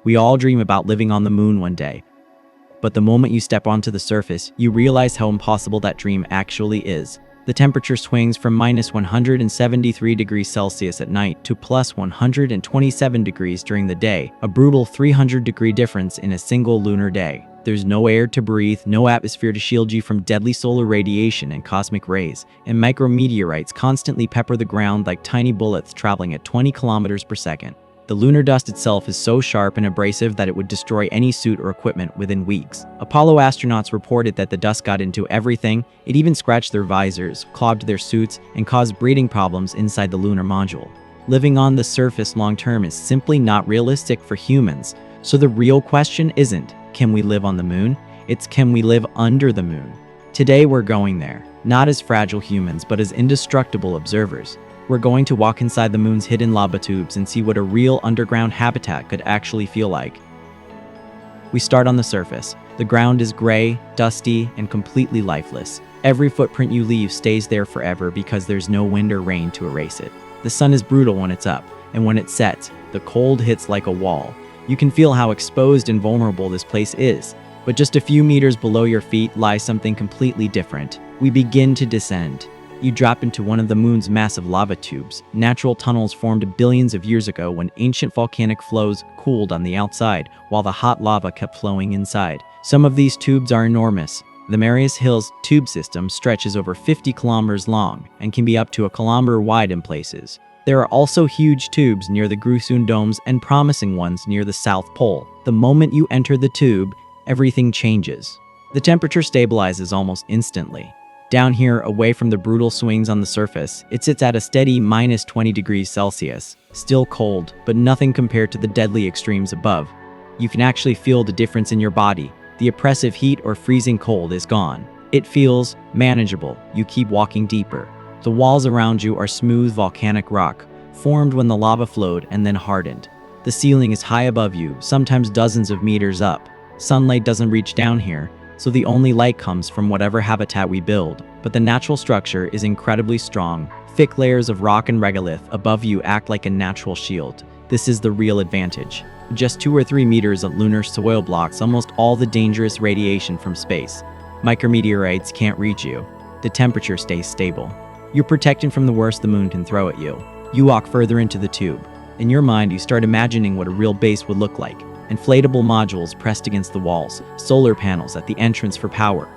We all dream about living on the moon one day. But the moment you step onto the surface, you realize how impossible that dream actually is. The temperature swings from minus 173 degrees Celsius at night to plus 127 degrees during the day, a brutal 300-degree difference in a single lunar day. There's no air to breathe, no atmosphere to shield you from deadly solar radiation and cosmic rays, and micrometeorites constantly pepper the ground like tiny bullets traveling at 20 kilometers per second. The lunar dust itself is so sharp and abrasive that it would destroy any suit or equipment within weeks. Apollo astronauts reported that the dust got into everything. It even scratched their visors, clogged their suits, and caused breathing problems inside the lunar module. Living on the surface long-term is simply not realistic for humans. So the real question isn't, can we live on the moon? It's, can we live under the moon? Today we're going there, not as fragile humans, but as indestructible observers. We're going to walk inside the moon's hidden lava tubes and see what a real underground habitat could actually feel like. We start on the surface. The ground is gray, dusty, and completely lifeless. Every footprint you leave stays there forever because there's no wind or rain to erase it. The sun is brutal when it's up, and when it sets, the cold hits like a wall. You can feel how exposed and vulnerable this place is. But just a few meters below your feet lies something completely different. We begin to descend. You drop into one of the moon's massive lava tubes, natural tunnels formed billions of years ago when ancient volcanic flows cooled on the outside, while the hot lava kept flowing inside. Some of these tubes are enormous. The Marius Hills tube system stretches over 50 kilometers long and can be up to a kilometer wide in places. There are also huge tubes near the Grösund domes and promising ones near the South Pole. The moment you enter the tube, everything changes. The temperature stabilizes almost instantly. Down here, away from the brutal swings on the surface, it sits at a steady minus 20 degrees Celsius. Still cold, but nothing compared to the deadly extremes above. You can actually feel the difference in your body. The oppressive heat or freezing cold is gone. It feels manageable. You keep walking deeper. The walls around you are smooth volcanic rock, formed when the lava flowed and then hardened. The ceiling is high above you, sometimes dozens of meters up. Sunlight doesn't reach down here, so the only light comes from whatever habitat we build. But the natural structure is incredibly strong. Thick layers of rock and regolith above you act like a natural shield. This is the real advantage. Just 2 or 3 meters of lunar soil blocks almost all the dangerous radiation from space. Micrometeorites can't reach you. The temperature stays stable. You're protected from the worst the moon can throw at you. You walk further into the tube. In your mind, you start imagining what a real base would look like. Inflatable modules pressed against the walls, solar panels at the entrance for power.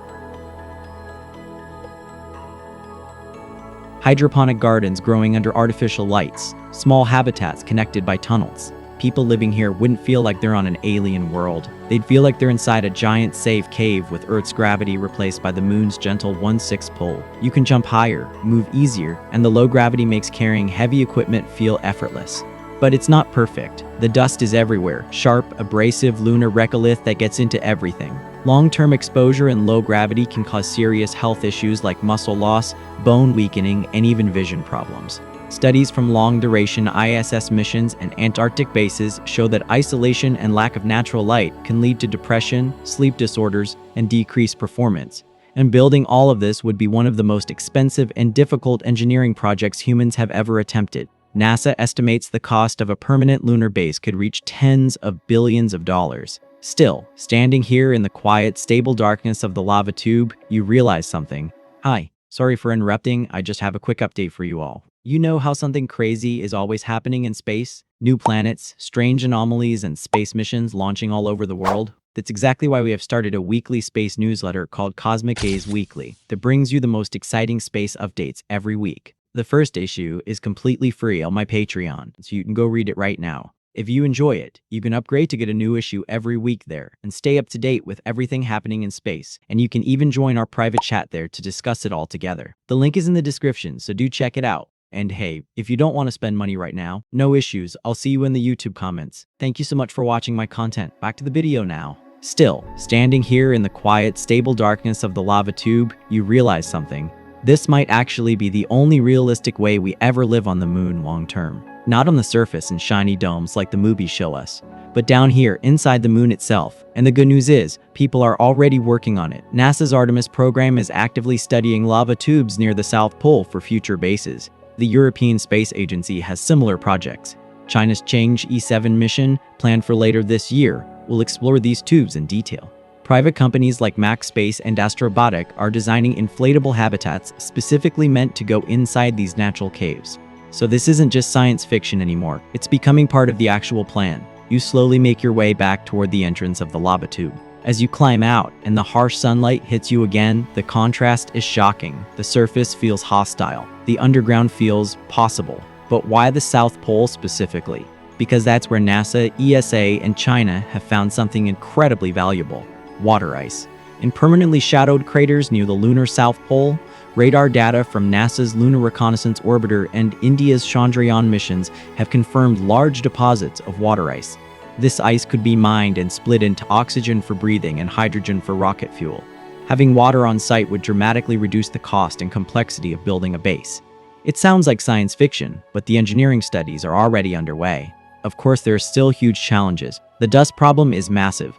Hydroponic gardens growing under artificial lights, small habitats connected by tunnels. People living here wouldn't feel like they're on an alien world. They'd feel like they're inside a giant safe cave with Earth's gravity replaced by the moon's gentle 1/6 pull. You can jump higher, move easier, and the low gravity makes carrying heavy equipment feel effortless. But it's not perfect. The dust is everywhere, sharp, abrasive lunar regolith that gets into everything. Long-term exposure and low gravity can cause serious health issues like muscle loss, bone weakening, and even vision problems. Studies from long-duration ISS missions and Antarctic bases show that isolation and lack of natural light can lead to depression, sleep disorders, and decreased performance. And building all of this would be one of the most expensive and difficult engineering projects humans have ever attempted. NASA estimates the cost of a permanent lunar base could reach tens of billions of dollars. Still, standing here in the quiet, stable darkness of the lava tube, you realize something. Hi, sorry for interrupting, I just have a quick update for you all. You know how something crazy is always happening in space? New planets, strange anomalies, and space missions launching all over the world? That's exactly why we have started a weekly space newsletter called CosmicGazeYT that brings you the most exciting space updates every week. The first issue is completely free on my Patreon, so you can go read it right now. If you enjoy it, you can upgrade to get a new issue every week there and stay up to date with everything happening in space. And you can even join our private chat there to discuss it all together. The link is in the description, so do check it out. And hey, if you don't want to spend money right now, no issues, I'll see you in the YouTube comments. Thank you so much for watching my content. Back to the video now. Still, standing here in the quiet, stable darkness of the lava tube, you realize something. This might actually be the only realistic way we ever live on the moon long term. Not on the surface in shiny domes like the movies show us, but down here inside the moon itself. And the good news is, people are already working on it. NASA's Artemis program is actively studying lava tubes near the South Pole for future bases. The European Space Agency has similar projects. China's Chang'e 7 mission, planned for later this year, will explore these tubes in detail. Private companies like Max Space and Astrobotic are designing inflatable habitats specifically meant to go inside these natural caves. So this isn't just science fiction anymore, it's becoming part of the actual plan. You slowly make your way back toward the entrance of the lava tube. As you climb out and the harsh sunlight hits you again, the contrast is shocking. The surface feels hostile. The underground feels possible. But why the South Pole specifically? Because that's where NASA, ESA, and China have found something incredibly valuable: water ice. In permanently shadowed craters near the lunar South Pole, radar data from NASA's Lunar Reconnaissance Orbiter and India's Chandrayaan missions have confirmed large deposits of water ice. This ice could be mined and split into oxygen for breathing and hydrogen for rocket fuel. Having water on site would dramatically reduce the cost and complexity of building a base. It sounds like science fiction, but the engineering studies are already underway. Of course, there are still huge challenges. The dust problem is massive.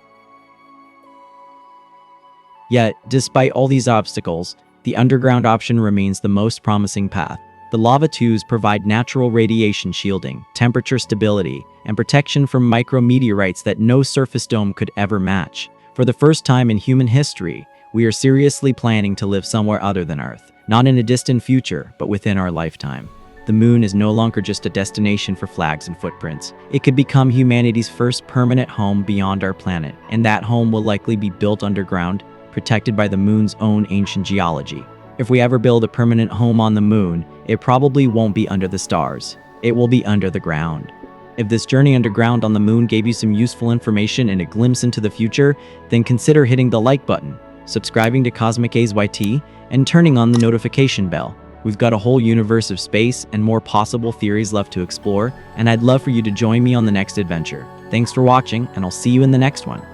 Yet, despite all these obstacles, the underground option remains the most promising path. The lava tubes provide natural radiation shielding, temperature stability, and protection from micrometeorites that no surface dome could ever match. For the first time in human history, we are seriously planning to live somewhere other than Earth. Not in a distant future, but within our lifetime. The moon is no longer just a destination for flags and footprints. It could become humanity's first permanent home beyond our planet, and that home will likely be built underground, protected by the moon's own ancient geology. If we ever build a permanent home on the moon, it probably won't be under the stars. It will be under the ground. If this journey underground on the moon gave you some useful information and a glimpse into the future, then consider hitting the like button, subscribing to CosmicGazeYT, and turning on the notification bell. We've got a whole universe of space and more possible theories left to explore, and I'd love for you to join me on the next adventure. Thanks for watching, and I'll see you in the next one.